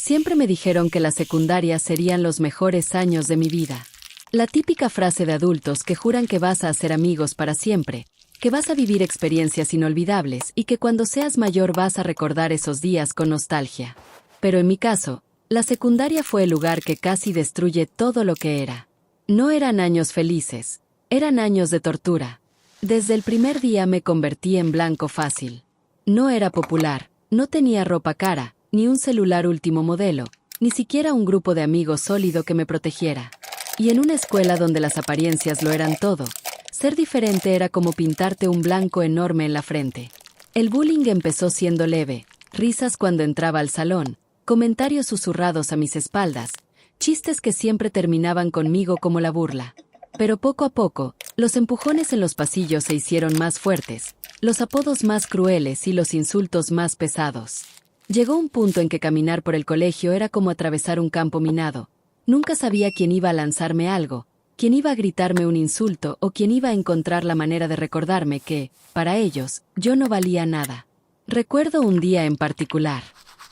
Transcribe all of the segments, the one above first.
Siempre me dijeron que la secundaria serían los mejores años de mi vida. La típica frase de adultos que juran que vas a hacer amigos para siempre, que vas a vivir experiencias inolvidables y que cuando seas mayor vas a recordar esos días con nostalgia. Pero en mi caso, la secundaria fue el lugar que casi destruye todo lo que era. No eran años felices, eran años de tortura. Desde el primer día me convertí en blanco fácil. No era popular, no tenía ropa cara, ni un celular último modelo, ni siquiera un grupo de amigos sólido que me protegiera. Y en una escuela donde las apariencias lo eran todo, ser diferente era como pintarte un blanco enorme en la frente. El bullying empezó siendo leve, risas cuando entraba al salón, comentarios susurrados a mis espaldas, chistes que siempre terminaban conmigo como la burla. Pero poco a poco, los empujones en los pasillos se hicieron más fuertes, los apodos más crueles y los insultos más pesados. Llegó un punto en que caminar por el colegio era como atravesar un campo minado. Nunca sabía quién iba a lanzarme algo, quién iba a gritarme un insulto o quién iba a encontrar la manera de recordarme que, para ellos, yo no valía nada. Recuerdo un día en particular.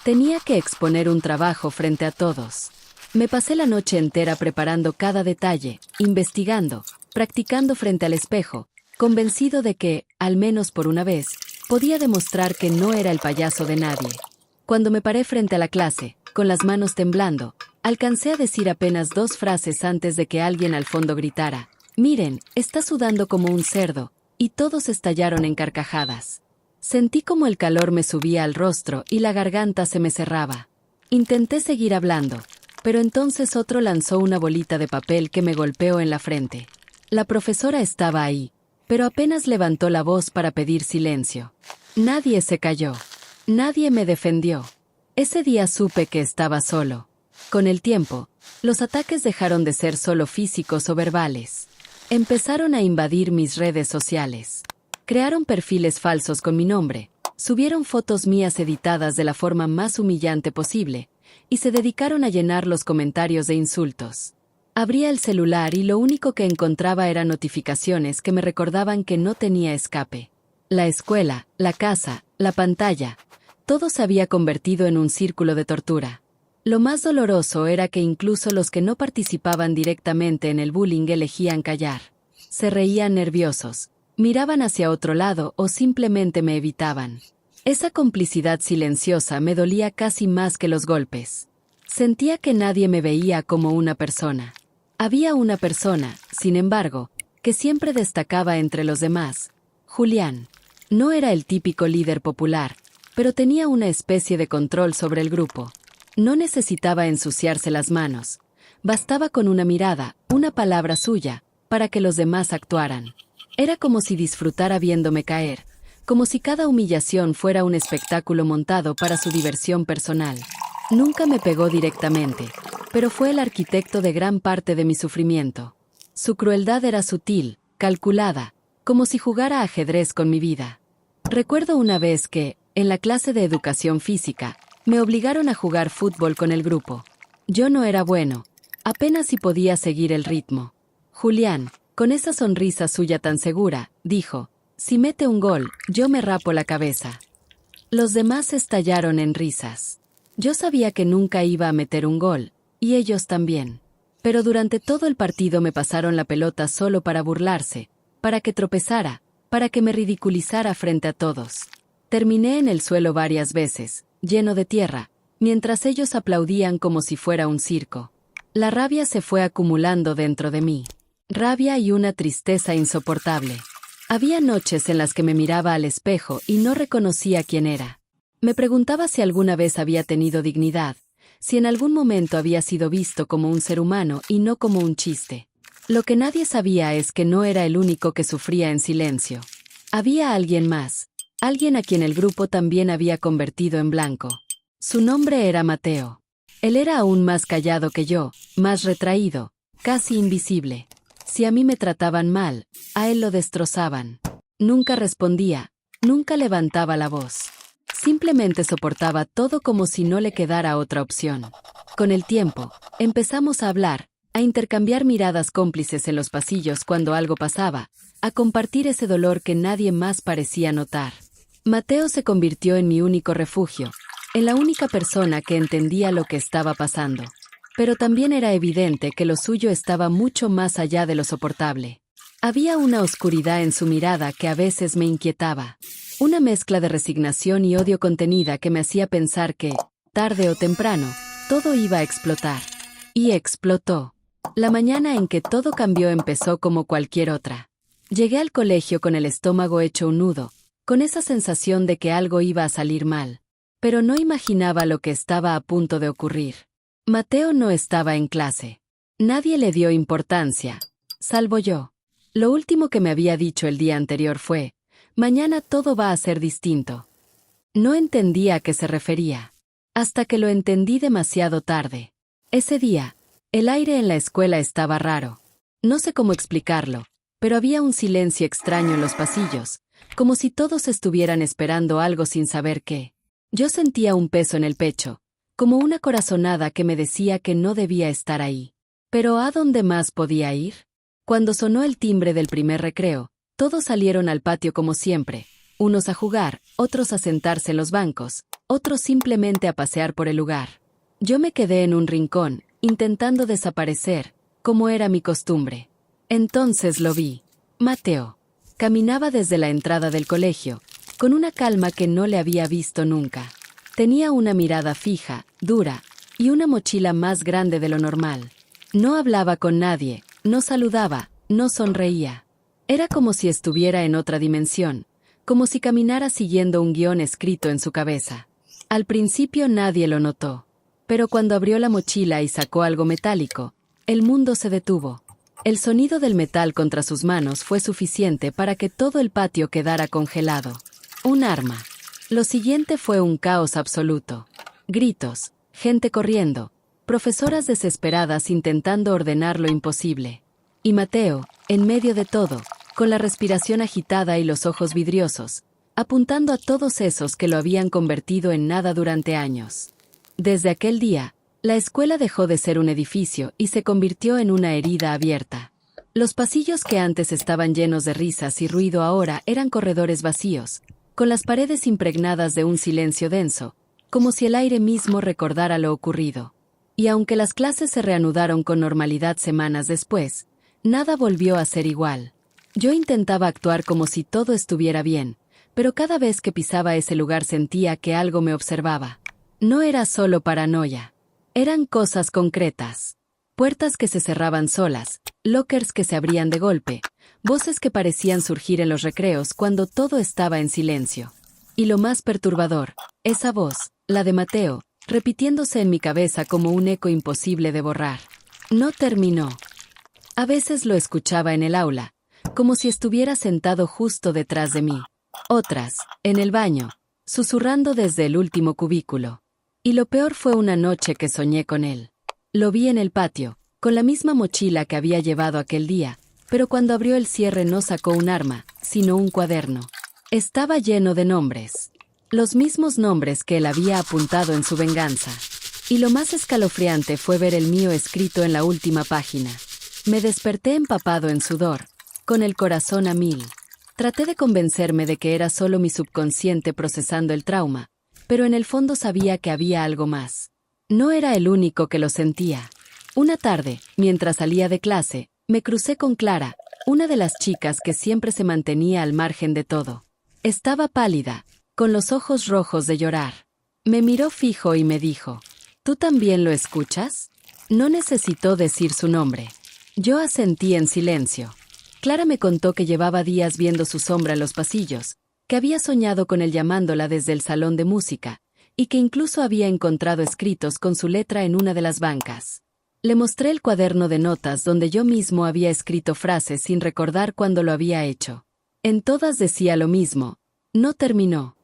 Tenía que exponer un trabajo frente a todos. Me pasé la noche entera preparando cada detalle, investigando, practicando frente al espejo, convencido de que, al menos por una vez, podía demostrar que no era el payaso de nadie. Cuando me paré frente a la clase, con las manos temblando, alcancé a decir apenas 2 frases antes de que alguien al fondo gritara: «Miren, está sudando como un cerdo», y todos estallaron en carcajadas. Sentí como el calor me subía al rostro y la garganta se me cerraba. Intenté seguir hablando, pero entonces otro lanzó una bolita de papel que me golpeó en la frente. La profesora estaba ahí, pero apenas levantó la voz para pedir silencio. Nadie se calló. Nadie me defendió. Ese día supe que estaba solo. Con el tiempo, los ataques dejaron de ser solo físicos o verbales. Empezaron a invadir mis redes sociales. Crearon perfiles falsos con mi nombre, subieron fotos mías editadas de la forma más humillante posible, y se dedicaron a llenar los comentarios de insultos. Abría el celular y lo único que encontraba eran notificaciones que me recordaban que no tenía escape. La escuela, la casa, la pantalla, todo se había convertido en un círculo de tortura. Lo más doloroso era que incluso los que no participaban directamente en el bullying elegían callar. Se reían nerviosos, miraban hacia otro lado o simplemente me evitaban. Esa complicidad silenciosa me dolía casi más que los golpes. Sentía que nadie me veía como una persona. Había una persona, sin embargo, que siempre destacaba entre los demás: Julián. No era el típico líder popular, pero tenía una especie de control sobre el grupo. No necesitaba ensuciarse las manos. Bastaba con una mirada, una palabra suya, para que los demás actuaran. Era como si disfrutara viéndome caer, como si cada humillación fuera un espectáculo montado para su diversión personal. Nunca me pegó directamente, pero fue el arquitecto de gran parte de mi sufrimiento. Su crueldad era sutil, calculada, como si jugara ajedrez con mi vida. Recuerdo una vez que, en la clase de educación física, me obligaron a jugar fútbol con el grupo. Yo no era bueno, apenas si podía seguir el ritmo. Julián, con esa sonrisa suya tan segura, dijo: «Si mete un gol, yo me rapo la cabeza». Los demás estallaron en risas. Yo sabía que nunca iba a meter un gol, y ellos también. Pero durante todo el partido me pasaron la pelota solo para burlarse, para que tropezara, para que me ridiculizara frente a todos. Terminé en el suelo varias veces, lleno de tierra, mientras ellos aplaudían como si fuera un circo. La rabia se fue acumulando dentro de mí. Rabia y una tristeza insoportable. Había noches en las que me miraba al espejo y no reconocía quién era. Me preguntaba si alguna vez había tenido dignidad, si en algún momento había sido visto como un ser humano y no como un chiste. Lo que nadie sabía es que no era el único que sufría en silencio. Había alguien más, alguien a quien el grupo también había convertido en blanco. Su nombre era Mateo. Él era aún más callado que yo, más retraído, casi invisible. Si a mí me trataban mal, a él lo destrozaban. Nunca respondía, nunca levantaba la voz. Simplemente soportaba todo como si no le quedara otra opción. Con el tiempo, empezamos a hablar, a intercambiar miradas cómplices en los pasillos cuando algo pasaba, a compartir ese dolor que nadie más parecía notar. Mateo se convirtió en mi único refugio, en la única persona que entendía lo que estaba pasando. Pero también era evidente que lo suyo estaba mucho más allá de lo soportable. Había una oscuridad en su mirada que a veces me inquietaba. Una mezcla de resignación y odio contenida que me hacía pensar que, tarde o temprano, todo iba a explotar. Y explotó. La mañana en que todo cambió empezó como cualquier otra. Llegué al colegio con el estómago hecho un nudo, con esa sensación de que algo iba a salir mal. Pero no imaginaba lo que estaba a punto de ocurrir. Mateo no estaba en clase. Nadie le dio importancia, salvo yo. Lo último que me había dicho el día anterior fue, mañana todo va a ser distinto. No entendía a qué se refería. Hasta que lo entendí demasiado tarde. Ese día, el aire en la escuela estaba raro. No sé cómo explicarlo, pero había un silencio extraño en los pasillos, como si todos estuvieran esperando algo sin saber qué. Yo sentía un peso en el pecho, como una corazonada que me decía que no debía estar ahí. ¿Pero a dónde más podía ir? Cuando sonó el timbre del primer recreo, todos salieron al patio como siempre, unos a jugar, otros a sentarse en los bancos, otros simplemente a pasear por el lugar. Yo me quedé en un rincón, intentando desaparecer, como era mi costumbre. Entonces lo vi. Mateo. Caminaba desde la entrada del colegio, con una calma que no le había visto nunca. Tenía una mirada fija, dura, y una mochila más grande de lo normal. No hablaba con nadie, no saludaba, no sonreía. Era como si estuviera en otra dimensión, como si caminara siguiendo un guión escrito en su cabeza. Al principio nadie lo notó, pero cuando abrió la mochila y sacó algo metálico, el mundo se detuvo. El sonido del metal contra sus manos fue suficiente para que todo el patio quedara congelado. Un arma. Lo siguiente fue un caos absoluto. Gritos, gente corriendo, profesoras desesperadas intentando ordenar lo imposible. Y Mateo, en medio de todo, con la respiración agitada y los ojos vidriosos, apuntando a todos esos que lo habían convertido en nada durante años. Desde aquel día, la escuela dejó de ser un edificio y se convirtió en una herida abierta. Los pasillos que antes estaban llenos de risas y ruido ahora eran corredores vacíos, con las paredes impregnadas de un silencio denso, como si el aire mismo recordara lo ocurrido. Y aunque las clases se reanudaron con normalidad semanas después, nada volvió a ser igual. Yo intentaba actuar como si todo estuviera bien, pero cada vez que pisaba ese lugar sentía que algo me observaba. No era solo paranoia. Eran cosas concretas. Puertas que se cerraban solas, lockers que se abrían de golpe, voces que parecían surgir en los recreos cuando todo estaba en silencio. Y lo más perturbador, esa voz, la de Mateo, repitiéndose en mi cabeza como un eco imposible de borrar. No terminó. A veces lo escuchaba en el aula, como si estuviera sentado justo detrás de mí. Otras, en el baño, susurrando desde el último cubículo. Y lo peor fue una noche que soñé con él. Lo vi en el patio, con la misma mochila que había llevado aquel día, pero cuando abrió el cierre no sacó un arma, sino un cuaderno. Estaba lleno de nombres. Los mismos nombres que él había apuntado en su venganza. Y lo más escalofriante fue ver el mío escrito en la última página. Me desperté empapado en sudor, con el corazón a mil. Traté de convencerme de que era solo mi subconsciente procesando el trauma, pero en el fondo sabía que había algo más. No era el único que lo sentía. Una tarde, mientras salía de clase, me crucé con Clara, una de las chicas que siempre se mantenía al margen de todo. Estaba pálida, con los ojos rojos de llorar. Me miró fijo y me dijo, ¿tú también lo escuchas? No necesitó decir su nombre. Yo asentí en silencio. Clara me contó que llevaba días viendo su sombra en los pasillos, que había soñado con él llamándola desde el salón de música, y que incluso había encontrado escritos con su letra en una de las bancas. Le mostré el cuaderno de notas donde yo mismo había escrito frases sin recordar cuándo lo había hecho. En todas decía lo mismo, no terminó.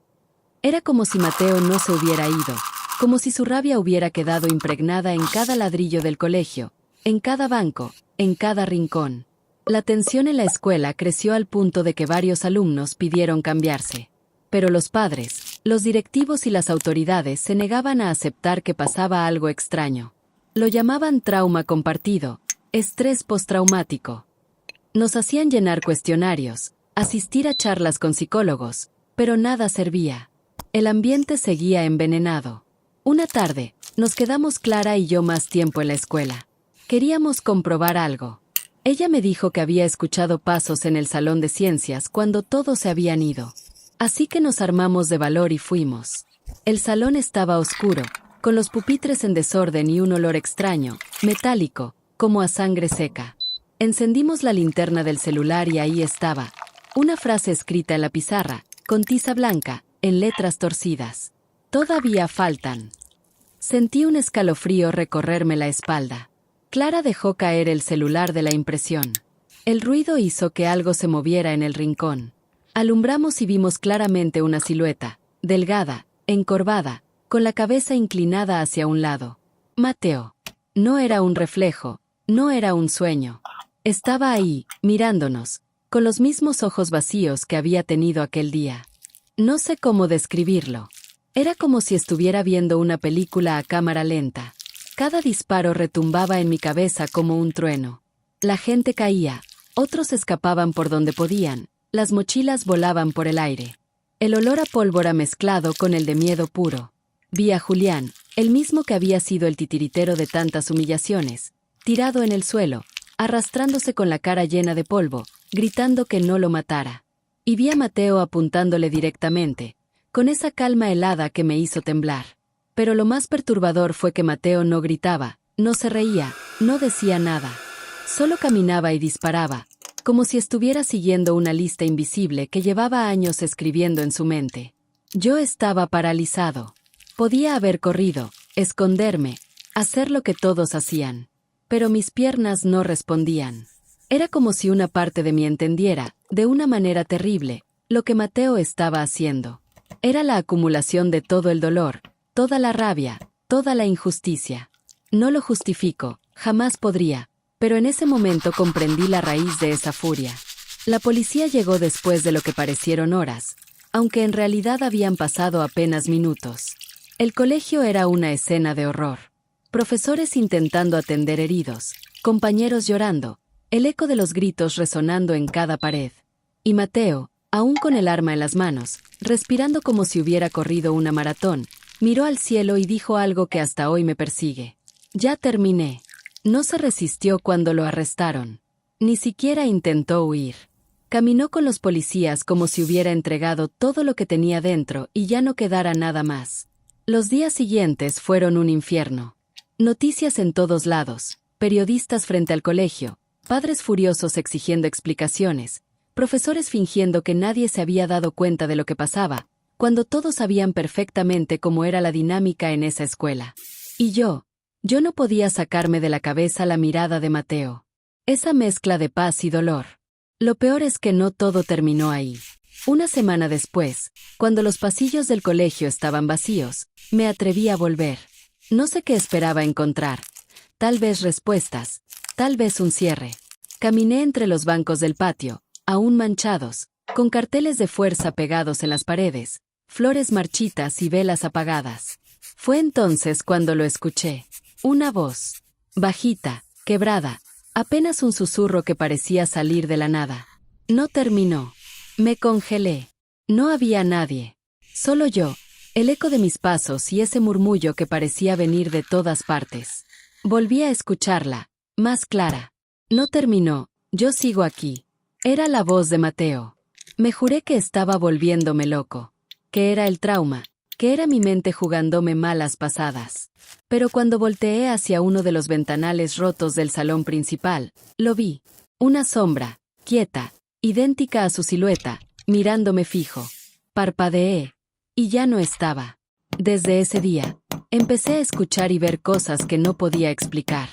Era como si Mateo no se hubiera ido, como si su rabia hubiera quedado impregnada en cada ladrillo del colegio, en cada banco, en cada rincón. La tensión en la escuela creció al punto de que varios alumnos pidieron cambiarse. Pero los padres, los directivos y las autoridades se negaban a aceptar que pasaba algo extraño. Lo llamaban trauma compartido, estrés postraumático. Nos hacían llenar cuestionarios, asistir a charlas con psicólogos, pero nada servía. El ambiente seguía envenenado. Una tarde, nos quedamos Clara y yo más tiempo en la escuela. Queríamos comprobar algo. Ella me dijo que había escuchado pasos en el salón de ciencias cuando todos se habían ido. Así que nos armamos de valor y fuimos. El salón estaba oscuro, con los pupitres en desorden y un olor extraño, metálico, como a sangre seca. Encendimos la linterna del celular y ahí estaba, una frase escrita en la pizarra, con tiza blanca, en letras torcidas. Todavía faltan. Sentí un escalofrío recorrerme la espalda. Clara dejó caer el celular de la impresión. El ruido hizo que algo se moviera en el rincón. Alumbramos y vimos claramente una silueta, delgada, encorvada, con la cabeza inclinada hacia un lado. Mateo. No era un reflejo, no era un sueño. Estaba ahí, mirándonos, con los mismos ojos vacíos que había tenido aquel día. No sé cómo describirlo. Era como si estuviera viendo una película a cámara lenta. Cada disparo retumbaba en mi cabeza como un trueno. La gente caía, otros escapaban por donde podían, las mochilas volaban por el aire. El olor a pólvora mezclado con el de miedo puro. Vi a Julián, el mismo que había sido el titiritero de tantas humillaciones, tirado en el suelo, arrastrándose con la cara llena de polvo, gritando que no lo matara. Y vi a Mateo apuntándole directamente, con esa calma helada que me hizo temblar. Pero lo más perturbador fue que Mateo no gritaba, no se reía, no decía nada. Solo caminaba y disparaba, como si estuviera siguiendo una lista invisible que llevaba años escribiendo en su mente. Yo estaba paralizado. Podía haber corrido, esconderme, hacer lo que todos hacían. Pero mis piernas no respondían. Era como si una parte de mí entendiera, de una manera terrible, lo que Mateo estaba haciendo. Era la acumulación de todo el dolor, toda la rabia, toda la injusticia. No lo justifico, jamás podría, pero en ese momento comprendí la raíz de esa furia. La policía llegó después de lo que parecieron horas, aunque en realidad habían pasado apenas minutos. El colegio era una escena de horror. Profesores intentando atender heridos, compañeros llorando, el eco de los gritos resonando en cada pared. Y Mateo, aún con el arma en las manos, respirando como si hubiera corrido una maratón, miró al cielo y dijo algo que hasta hoy me persigue. Ya terminé. No se resistió cuando lo arrestaron. Ni siquiera intentó huir. Caminó con los policías como si hubiera entregado todo lo que tenía dentro y ya no quedara nada más. Los días siguientes fueron un infierno. Noticias en todos lados, periodistas frente al colegio, padres furiosos exigiendo explicaciones, profesores fingiendo que nadie se había dado cuenta de lo que pasaba, cuando todos sabían perfectamente cómo era la dinámica en esa escuela. Y yo no podía sacarme de la cabeza la mirada de Mateo. Esa mezcla de paz y dolor. Lo peor es que no todo terminó ahí. Una semana después, cuando los pasillos del colegio estaban vacíos, me atreví a volver. No sé qué esperaba encontrar. Tal vez respuestas, tal vez un cierre. Caminé entre los bancos del patio, aún manchados, con carteles de fuerza pegados en las paredes, flores marchitas y velas apagadas. Fue entonces cuando lo escuché. Una voz, bajita, quebrada, apenas un susurro que parecía salir de la nada. No terminó. Me congelé. No había nadie. Solo yo, el eco de mis pasos y ese murmullo que parecía venir de todas partes. Volví a escucharla, más clara. No terminó, yo sigo aquí. Era la voz de Mateo. Me juré que estaba volviéndome loco. Que era el trauma, que era mi mente jugándome malas pasadas. Pero cuando volteé hacia uno de los ventanales rotos del salón principal, lo vi. Una sombra, quieta, idéntica a su silueta, mirándome fijo. Parpadeé. Y ya no estaba. Desde ese día, empecé a escuchar y ver cosas que no podía explicar.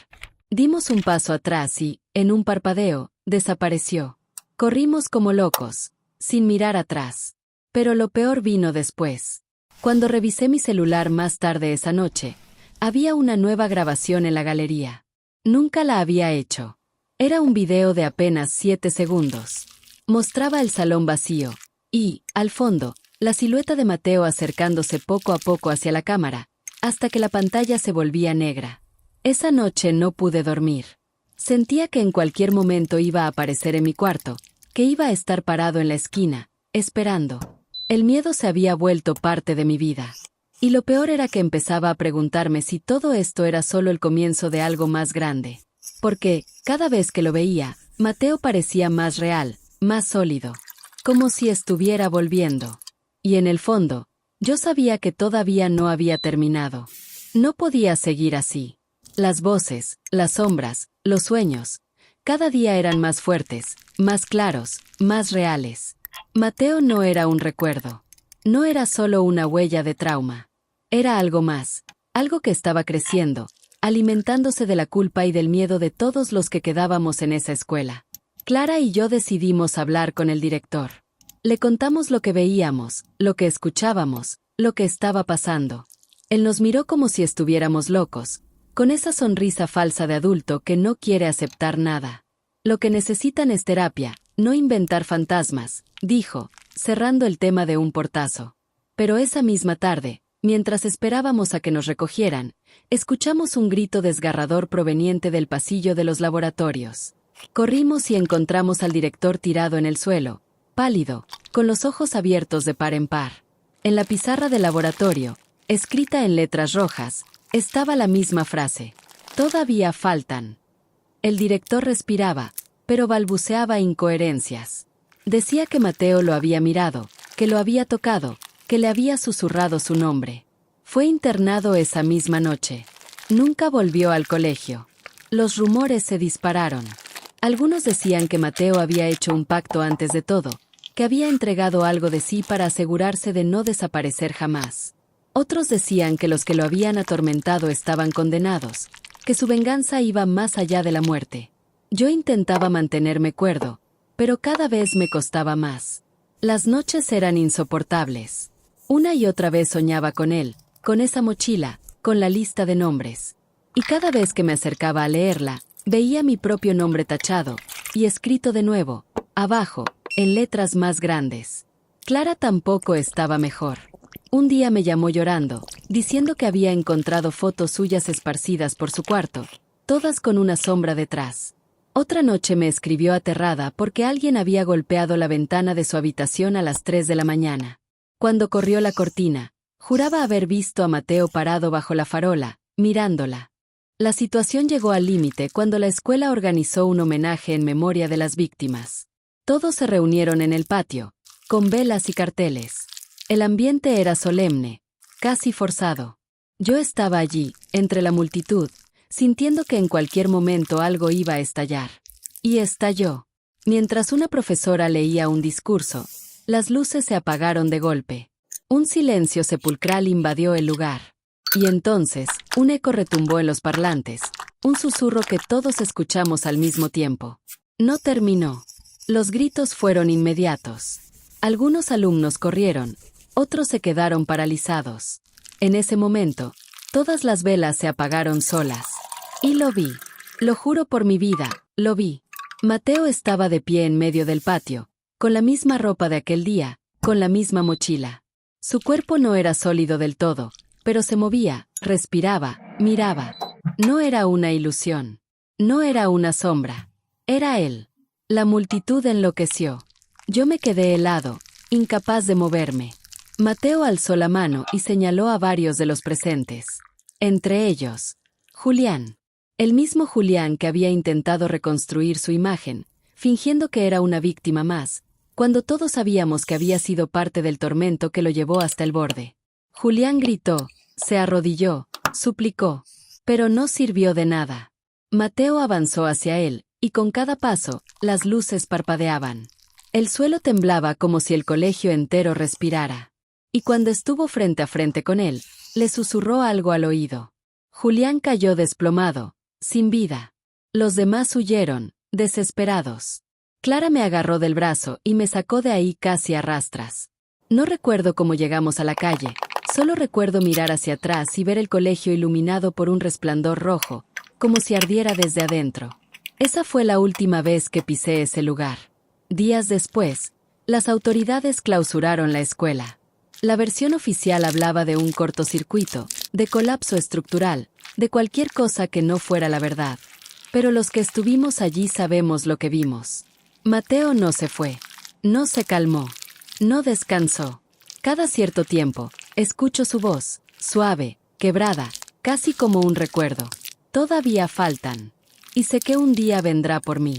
Dimos un paso atrás y, en un parpadeo, desapareció. Corrimos como locos, sin mirar atrás. Pero lo peor vino después. Cuando revisé mi celular más tarde esa noche, había una nueva grabación en la galería. Nunca la había hecho. Era un video de apenas 7 segundos. Mostraba el salón vacío, y, al fondo, la silueta de Mateo acercándose poco a poco hacia la cámara, hasta que la pantalla se volvía negra. Esa noche no pude dormir. Sentía que en cualquier momento iba a aparecer en mi cuarto, que iba a estar parado en la esquina, esperando. El miedo se había vuelto parte de mi vida. Y lo peor era que empezaba a preguntarme si todo esto era solo el comienzo de algo más grande. Porque, cada vez que lo veía, Mateo parecía más real, más sólido. Como si estuviera volviendo. Y en el fondo, yo sabía que todavía no había terminado. No podía seguir así. Las voces, las sombras, los sueños, cada día eran más fuertes, más claros, más reales. Mateo no era un recuerdo. No era solo una huella de trauma. Era algo más, algo que estaba creciendo, alimentándose de la culpa y del miedo de todos los que quedábamos en esa escuela. Clara y yo decidimos hablar con el director. Le contamos lo que veíamos, lo que escuchábamos, lo que estaba pasando. Él nos miró como si estuviéramos locos, con esa sonrisa falsa de adulto que no quiere aceptar nada. Lo que necesitan es terapia, no inventar fantasmas, dijo, cerrando el tema de un portazo. Pero esa misma tarde, mientras esperábamos a que nos recogieran, escuchamos un grito desgarrador proveniente del pasillo de los laboratorios. Corrimos y encontramos al director tirado en el suelo, pálido, con los ojos abiertos de par en par. En la pizarra del laboratorio, escrita en letras rojas, estaba la misma frase: todavía faltan. El director respiraba, pero balbuceaba incoherencias. Decía que Mateo lo había mirado, que lo había tocado, que le había susurrado su nombre. Fue internado esa misma noche. Nunca volvió al colegio. Los rumores se dispararon. Algunos decían que Mateo había hecho un pacto antes de todo, que había entregado algo de sí para asegurarse de no desaparecer jamás. Otros decían que los que lo habían atormentado estaban condenados, que su venganza iba más allá de la muerte. Yo intentaba mantenerme cuerdo, pero cada vez me costaba más. Las noches eran insoportables. Una y otra vez soñaba con él, con esa mochila, con la lista de nombres. Y cada vez que me acercaba a leerla, veía mi propio nombre tachado, y escrito de nuevo, abajo, en letras más grandes. Clara tampoco estaba mejor. Un día me llamó llorando, diciendo que había encontrado fotos suyas esparcidas por su cuarto, todas con una sombra detrás. Otra noche me escribió aterrada porque alguien había golpeado la ventana de su habitación a las 3 de la mañana. Cuando corrió la cortina, juraba haber visto a Mateo parado bajo la farola, mirándola. La situación llegó al límite cuando la escuela organizó un homenaje en memoria de las víctimas. Todos se reunieron en el patio, con velas y carteles. El ambiente era solemne, casi forzado. Yo estaba allí, entre la multitud, sintiendo que en cualquier momento algo iba a estallar. Y estalló. Mientras una profesora leía un discurso, las luces se apagaron de golpe. Un silencio sepulcral invadió el lugar. Y entonces, un eco retumbó en los parlantes, un susurro que todos escuchamos al mismo tiempo. No terminó. Los gritos fueron inmediatos. Algunos alumnos corrieron, otros se quedaron paralizados. En ese momento, todas las velas se apagaron solas. Y lo vi. Lo juro por mi vida, lo vi. Mateo estaba de pie en medio del patio, con la misma ropa de aquel día, con la misma mochila. Su cuerpo no era sólido del todo, pero se movía, respiraba, miraba. No era una ilusión. No era una sombra. Era él. La multitud enloqueció. Yo me quedé helado, incapaz de moverme. Mateo alzó la mano y señaló a varios de los presentes. Entre ellos, Julián. El mismo Julián que había intentado reconstruir su imagen, fingiendo que era una víctima más, cuando todos sabíamos que había sido parte del tormento que lo llevó hasta el borde. Julián gritó, se arrodilló, suplicó, pero no sirvió de nada. Mateo avanzó hacia él, y con cada paso, las luces parpadeaban. El suelo temblaba como si el colegio entero respirara. Y cuando estuvo frente a frente con él, le susurró algo al oído. Julián cayó desplomado, sin vida. Los demás huyeron, desesperados. Clara me agarró del brazo y me sacó de ahí casi a rastras. No recuerdo cómo llegamos a la calle, solo recuerdo mirar hacia atrás y ver el colegio iluminado por un resplandor rojo, como si ardiera desde adentro. Esa fue la última vez que pisé ese lugar. Días después, las autoridades clausuraron la escuela. La versión oficial hablaba de un cortocircuito, de colapso estructural, de cualquier cosa que no fuera la verdad. Pero los que estuvimos allí sabemos lo que vimos. Mateo no se fue, no se calmó, no descansó. Cada cierto tiempo, escucho su voz, suave, quebrada, casi como un recuerdo. Todavía faltan. Y sé que un día vendrá por mí.